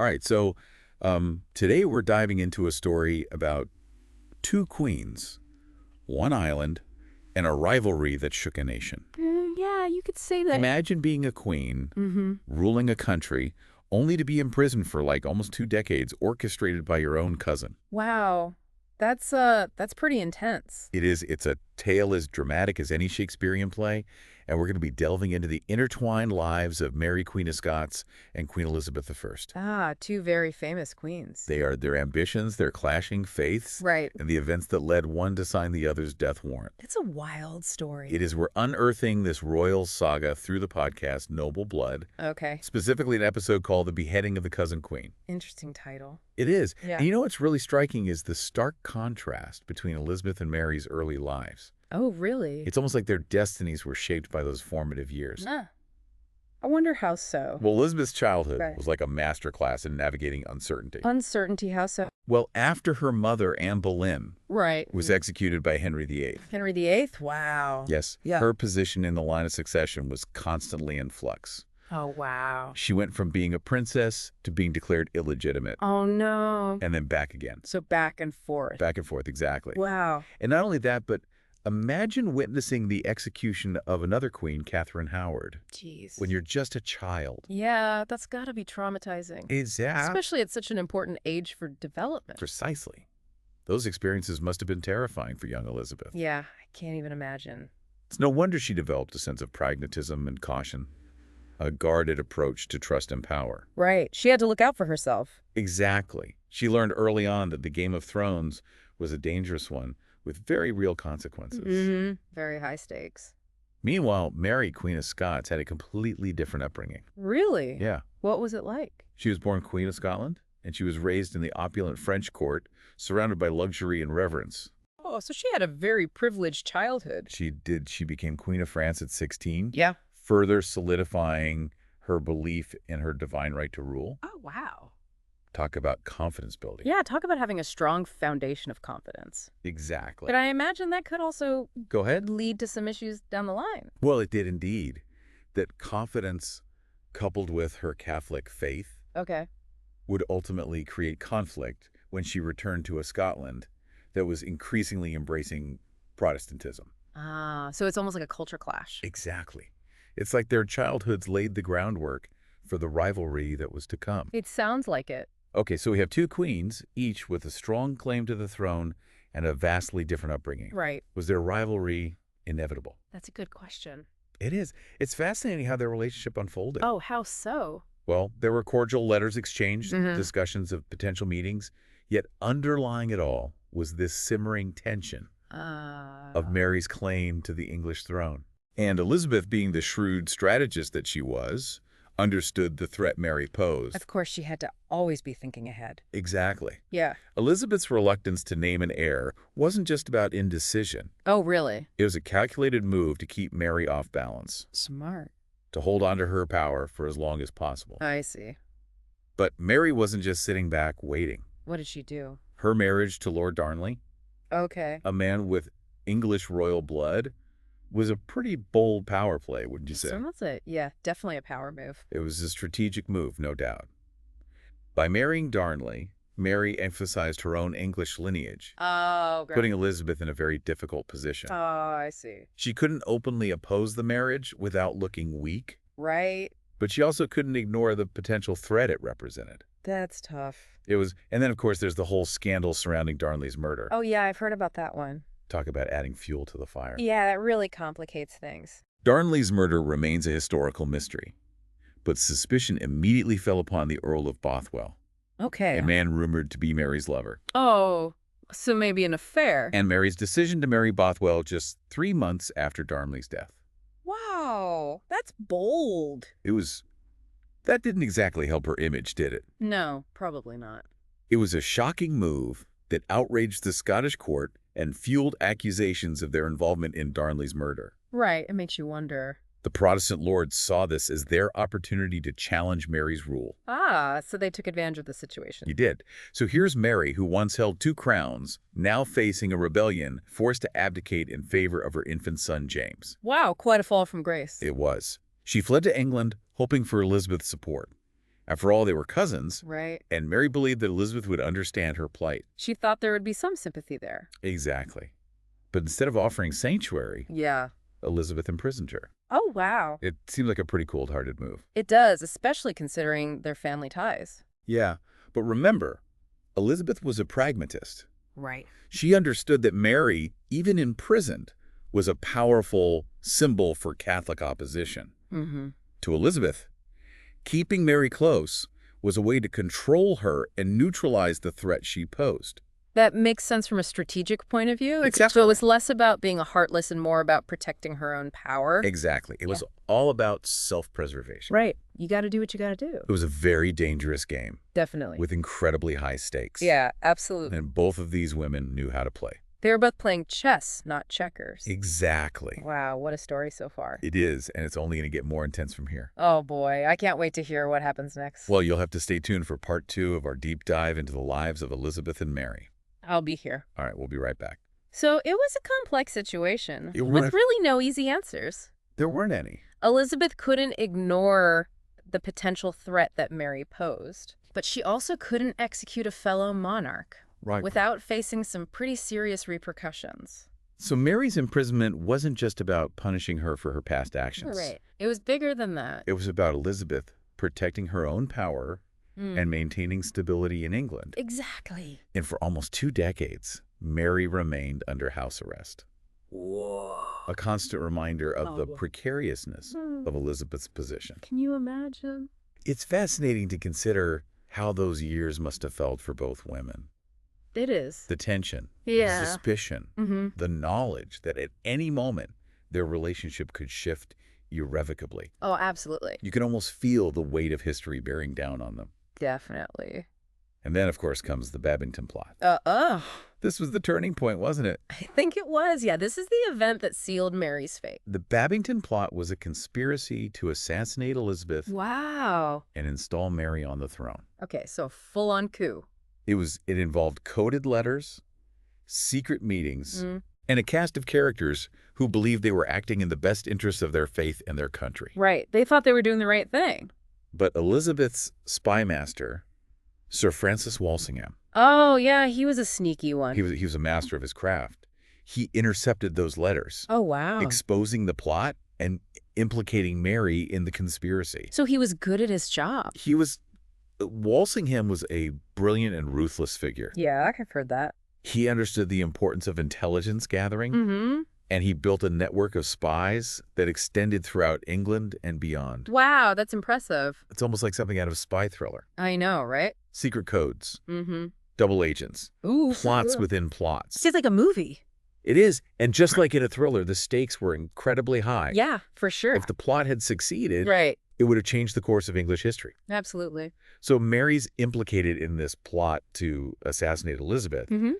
All right, so today we're diving into a story about two queens, one island, and a rivalry that shook a nation. Yeah, you could say that. Imagine being a queen, ruling a country, only to be imprisoned for like almost 2 decades, orchestrated by your own cousin. Wow. That's pretty intense. It is. It's a tale as dramatic as any Shakespearean play, and we're going to be delving into the intertwined lives of Mary, Queen of Scots, and Queen Elizabeth I. Ah, two very famous queens. They are their ambitions, their clashing faiths, Right. and the events that led one to sign the other's death warrant. It's a wild story. It is. We're unearthing this royal saga through the podcast Noble Blood, Okay. specifically an episode called The Beheading of the Cousin Queen. Interesting title. It is. Yeah. And you know what's really striking is the stark contrast between Elizabeth and Mary's early lives. Oh, really? It's almost like their destinies were shaped by those formative years. Ah. I wonder how so. Well, Elizabeth's childhood Right. was like a masterclass in navigating uncertainty. Uncertainty, how so? Well, after her mother, Anne Boleyn, Right. was executed by Henry VIII. Henry VIII? Wow. Yes, Yeah. her position in the line of succession was constantly in flux. Oh, wow. She went from being a princess to being declared illegitimate, Oh, no. and then back again. So back and forth. Back and forth, exactly. Wow. And not only that, but imagine witnessing the execution of another queen, Catherine Howard, Jeez. when you're just a child. Yeah, that's got to be traumatizing. Exactly. Especially at such an important age for development. Precisely. Those experiences must have been terrifying for young Elizabeth. Yeah, I can't even imagine. It's no wonder she developed a sense of pragmatism and caution, a guarded approach to trust and power. Right. She had to look out for herself. Exactly. She learned early on that the Game of Thrones was a dangerous one with very real consequences. Very high stakes. Meanwhile, Mary, Queen of Scots, had a completely different upbringing. Really? Yeah. What was it like? She was born Queen of Scotland, and she was raised in the opulent French court, surrounded by luxury and reverence. Oh, so she had a very privileged childhood. She did. She became Queen of France at 16, Yeah. further solidifying her belief in her divine right to rule. Oh, wow. Talk about confidence building. Yeah, talk about having a strong foundation of confidence. Exactly. But I imagine that could also Go ahead. lead to some issues down the line. Well, it did indeed. That confidence, coupled with her Catholic faith, Okay. would ultimately create conflict when she returned to a Scotland that was increasingly embracing Protestantism. Ah, so it's almost like a culture clash. Exactly. It's like their childhoods laid the groundwork for the rivalry that was to come. It sounds like it. Okay, so we have two queens, each with a strong claim to the throne and a vastly different upbringing. Right. Was their rivalry inevitable? That's a good question. It is. It's fascinating how their relationship unfolded. Oh, how so? Well, there were cordial letters exchanged, Mhm. discussions of potential meetings, yet underlying it all was this simmering tension of Mary's claim to the English throne. And Elizabeth, being the shrewd strategist that she was, understood the threat Mary posed. Of course, she had to always be thinking ahead. Exactly. Yeah. Elizabeth's reluctance to name an heir wasn't just about indecision. Oh, really? It was a calculated move to keep Mary off balance, Smart. to hold on to her power for as long as possible. I see. But Mary wasn't just sitting back waiting. What did she do? Her marriage to Lord Darnley, Okay. a man with English royal blood, was a pretty bold power play, wouldn't you say? So that's it. Yeah, definitely a power move. It was a strategic move, no doubt. By marrying Darnley, Mary emphasized her own English lineage, Oh, great. putting Elizabeth in a very difficult position. Oh, I see. She couldn't openly oppose the marriage without looking weak, Right. but she also couldn't ignore the potential threat it represented. That's tough. And then, of course, there's the whole scandal surrounding Darnley's murder. Oh, yeah, I've heard about that one. Talk about adding fuel to the fire. Yeah, that really complicates things. Darnley's murder remains a historical mystery, but suspicion immediately fell upon the Earl of Bothwell, Okay. a man rumored to be Mary's lover. Oh, so maybe an affair. And Mary's decision to marry Bothwell just 3 months after Darnley's death. Wow, that's bold. That didn't exactly help her image, did it? No, probably not. It was a shocking move that outraged the Scottish court and fueled accusations of their involvement in Darnley's murder. Right, it makes you wonder. The Protestant lords saw this as their opportunity to challenge Mary's rule. Ah, so they took advantage of the situation. He did. So here's Mary, who once held 2 crowns, now facing a rebellion, forced to abdicate in favor of her infant son, James. Wow, quite a fall from grace. It was. She fled to England, hoping for Elizabeth's support. After all, they were cousins, Right. and Mary believed that Elizabeth would understand her plight. She thought there would be some sympathy there. Exactly. But instead of offering sanctuary, Yeah. Elizabeth imprisoned her. Oh, wow. It seems like a pretty cold-hearted move. It does, especially considering their family ties. Yeah, but remember, Elizabeth was a pragmatist. Right. She understood that Mary, even imprisoned, was a powerful symbol for Catholic opposition. Mm-hmm. To Elizabeth, keeping Mary close was a way to control her and neutralize the threat she posed. That makes sense from a strategic point of view. Exactly. So it was less about being a heartless and more about protecting her own power. Exactly. It was all about self-preservation. Right. You got to do what you got to do. It was a very dangerous game Definitely. with incredibly high stakes. Yeah, absolutely. And both of these women knew how to play. They were both playing chess, not checkers. Exactly. Wow, what a story so far. It is, and it's only going to get more intense from here. Oh boy, I can't wait to hear what happens next. Well, you'll have to stay tuned for part 2 of our deep dive into the lives of Elizabeth and Mary. I'll be here. All right, we'll be right back. So it was a complex situation It with was. really no easy answers. There weren't any. Elizabeth couldn't ignore the potential threat that Mary posed, but she also couldn't execute a fellow monarch Right. without facing some pretty serious repercussions. So Mary's imprisonment wasn't just about punishing her for her past actions. Right. It was bigger than that. It was about Elizabeth protecting her own power and maintaining stability in England. Exactly. And for almost 2 decades, Mary remained under house arrest. Whoa. A constant reminder of the Oh. precariousness of Elizabeth's position. Can you imagine? It's fascinating to consider how those years must have felt for both women. It is. The tension, Yeah. the suspicion, Mm-hmm. the knowledge that at any moment their relationship could shift irrevocably. Oh, absolutely. You can almost feel the weight of history bearing down on them. Definitely. And then, of course, comes the Babington plot. This was the turning point, wasn't it? I think it was. Yeah, this is the event that sealed Mary's fate. The Babington plot was a conspiracy to assassinate Elizabeth Wow. and install Mary on the throne. Okay, so full-on coup. It involved coded letters, secret meetings, and a cast of characters who believed they were acting in the best interests of their faith and their country. Right. They thought they were doing the right thing. But Elizabeth's spy master, Sir Francis Walsingham, Oh, yeah, he was a sneaky one. he was a master of his craft. He intercepted those letters, Oh, wow. exposing the plot and implicating Mary in the conspiracy. So he was good at his job. Walsingham was a brilliant and ruthless figure. Yeah, I've heard that. He understood the importance of intelligence gathering, Mm-hmm. and he built a network of spies that extended throughout England and beyond. Wow, that's impressive. It's almost like something out of a spy thriller. I know, right? Secret codes, Mm-hmm. double agents, Ooh. plots within plots. Sounds like a movie. It is, and just like in a thriller, the stakes were incredibly high. Yeah, for sure. If the plot had succeeded, Right. it would have changed the course of English history. Absolutely. So Mary's implicated in this plot to assassinate Elizabeth. Mm-hmm.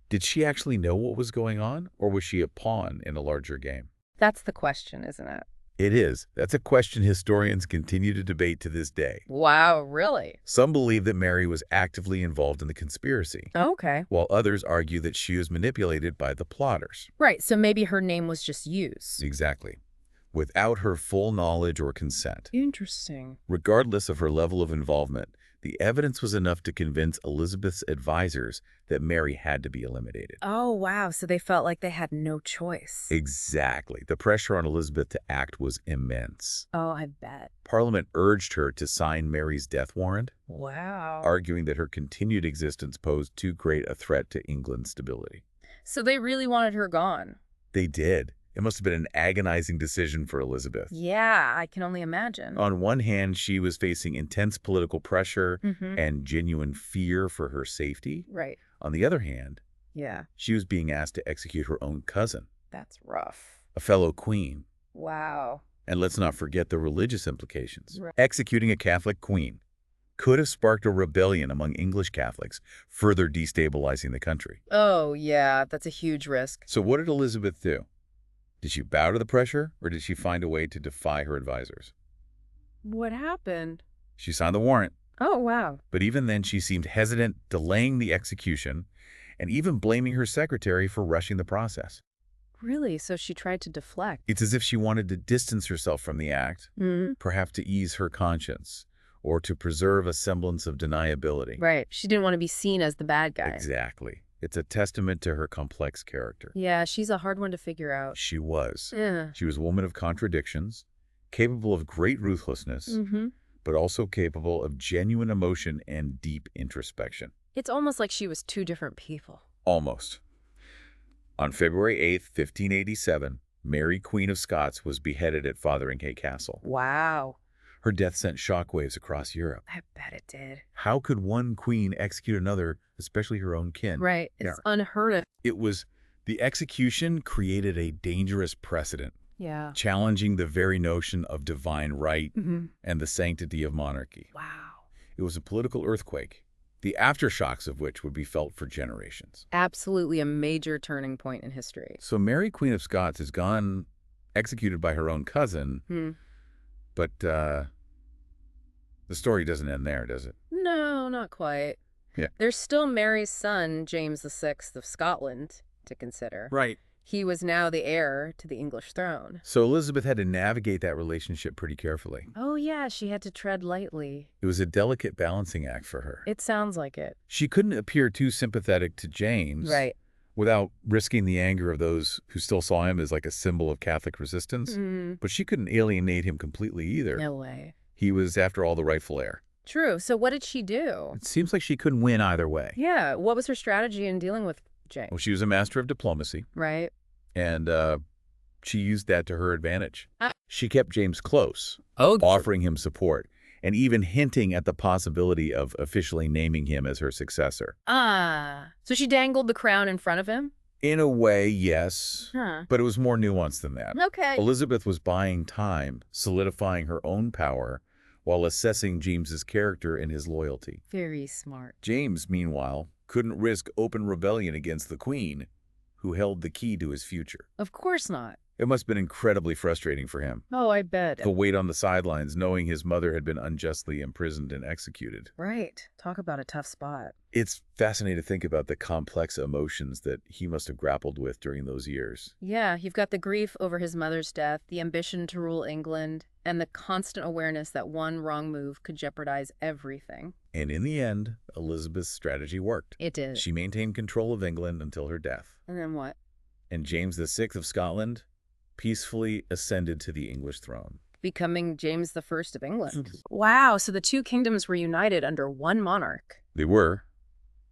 Did she actually know what was going on, or was she a pawn in a larger game? That's the question, isn't it? It is. That's a question historians continue to debate to this day. Wow, really? Some believe that Mary was actively involved in the conspiracy, Okay. while others argue that she was manipulated by the plotters. Right, so maybe her name was just used. Exactly. Without her full knowledge or consent. Interesting. Regardless of her level of involvement, the evidence was enough to convince Elizabeth's advisors that Mary had to be eliminated. Oh, wow, so they felt like they had no choice. Exactly. The pressure on Elizabeth to act was immense. Oh, I bet. Parliament urged her to sign Mary's death warrant, Wow. arguing that her continued existence posed too great a threat to England's stability. So they really wanted her gone. They did. It must have been an agonizing decision for Elizabeth. Yeah, I can only imagine. On one hand, she was facing intense political pressure Mm-hmm. and genuine fear for her safety. Right. On the other hand, Yeah, she was being asked to execute her own cousin, that's rough. a fellow queen. Wow. And let's not forget the religious implications. Right. Executing a Catholic queen could have sparked a rebellion among English Catholics, further destabilizing the country. Oh, yeah, that's a huge risk. So what did Elizabeth do? Did she bow to the pressure, or did she find a way to defy her advisors? What happened? She signed the warrant, Oh, wow. but even then she seemed hesitant, delaying the execution, and even blaming her secretary for rushing the process. Really? So she tried to deflect? It's as if she wanted to distance herself from the act, Mm-hmm. perhaps to ease her conscience, or to preserve a semblance of deniability. Right. She didn't want to be seen as the bad guy. Exactly. It's a testament to her complex character. Yeah, she's a hard one to figure out. She was. Yeah. She was a woman of contradictions, capable of great ruthlessness, Mm-hmm. but also capable of genuine emotion and deep introspection. It's almost like she was two different people. Almost. On February 8th, 1587, Mary, Queen of Scots, was beheaded at Fotheringhay Castle. Wow. Her death sent shockwaves across Europe. I bet it did. How could one queen execute another, especially her own kin? Right. It's unheard of. The execution created a dangerous precedent, Yeah. challenging the very notion of divine right Mm-hmm. and the sanctity of monarchy. Wow. It was a political earthquake, the aftershocks of which would be felt for generations. Absolutely a major turning point in history. So Mary, Queen of Scots, is gone, executed by her own cousin, but the story doesn't end there, does it? No, not quite. Yeah. There's still Mary's son, James VI of Scotland, to consider. Right. He was now the heir to the English throne. So Elizabeth had to navigate that relationship pretty carefully. Oh, yeah, she had to tread lightly. It was a delicate balancing act for her. It sounds like it. She couldn't appear too sympathetic to James Right. without risking the anger of those who still saw him as like a symbol of Catholic resistance. Mm, But she couldn't alienate him completely either. no way. He was, after all, the rightful heir. True. So what did she do? It seems like she couldn't win either way. Yeah. What was her strategy in dealing with James? Well, she was a master of diplomacy, Right. and she used that to her advantage. Ah. She kept James close, Oh, offering him support, and even hinting at the possibility of officially naming him as her successor. So she dangled the crown in front of him? In a way, yes, Huh. but it was more nuanced than that. Okay. Elizabeth was buying time, solidifying her own power, while assessing James's character and his loyalty. Very smart. James, meanwhile, couldn't risk open rebellion against the Queen, who held the key to his future. Of course not. It must have been incredibly frustrating for him, Oh, I bet. to wait on the sidelines knowing his mother had been unjustly imprisoned and executed. Right. Talk about a tough spot. It's fascinating to think about the complex emotions that he must have grappled with during those years. Yeah, you've got the grief over his mother's death, the ambition to rule England, and the constant awareness that one wrong move could jeopardize everything. And in the end, Elizabeth's strategy worked. It did. She maintained control of England until her death. And then what? And James VI of Scotland peacefully ascended to the English throne. Becoming James I of England. Wow, so the two kingdoms were united under one monarch. They were.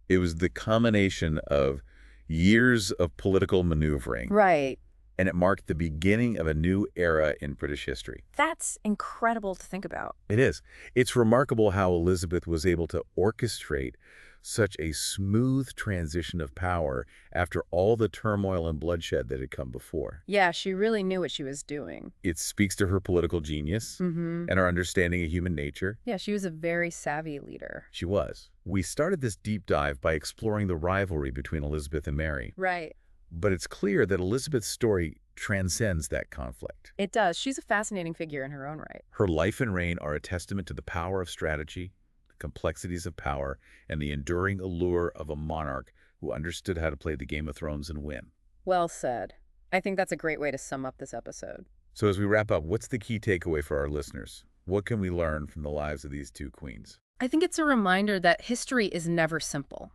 It was the combination of years of political maneuvering, Right. and it marked the beginning of a new era in British history. That's incredible to think about. It is. It's remarkable how Elizabeth was able to orchestrate such a smooth transition of power after all the turmoil and bloodshed that had come before. Yeah, she really knew what she was doing. It speaks to her political genius Mm-hmm. and her understanding of human nature. Yeah, she was a very savvy leader. She was. We started this deep dive by exploring the rivalry between Elizabeth and Mary, Right. but it's clear that Elizabeth's story transcends that conflict. It does. She's a fascinating figure in her own right. Her life and reign are a testament to the power of strategy, the complexities of power, and the enduring allure of a monarch who understood how to play the Game of Thrones and win. Well said. I think that's a great way to sum up this episode. So as we wrap up, what's the key takeaway for our listeners? What can we learn from the lives of these two queens? I think it's a reminder that history is never simple.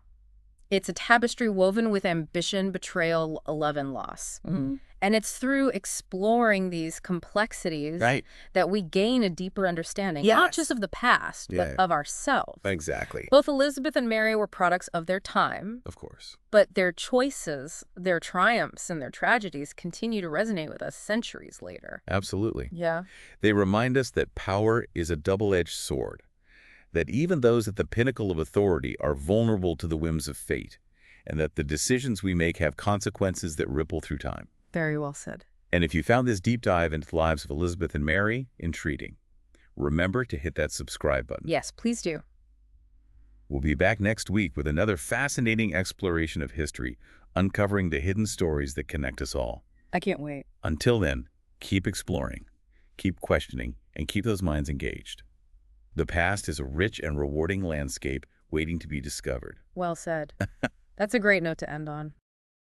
It's a tapestry woven with ambition, betrayal, love, and loss. Mm-hmm. And it's through exploring these complexities that we gain a deeper understanding, not just of the past, but of ourselves. Exactly. Both Elizabeth and Mary were products of their time, Of course. but their choices, their triumphs, and their tragedies continue to resonate with us centuries later. Absolutely. Yeah. They remind us that power is a double-edged sword, that even those at the pinnacle of authority are vulnerable to the whims of fate, and that the decisions we make have consequences that ripple through time. Very well said. And if you found this deep dive into the lives of Elizabeth and Mary intriguing, remember to hit that subscribe button. Yes, please do. We'll be back next week with another fascinating exploration of history, uncovering the hidden stories that connect us all. I can't wait. Until then, keep exploring, keep questioning, and keep those minds engaged. The past is a rich and rewarding landscape waiting to be discovered. Well said. That's a great note to end on.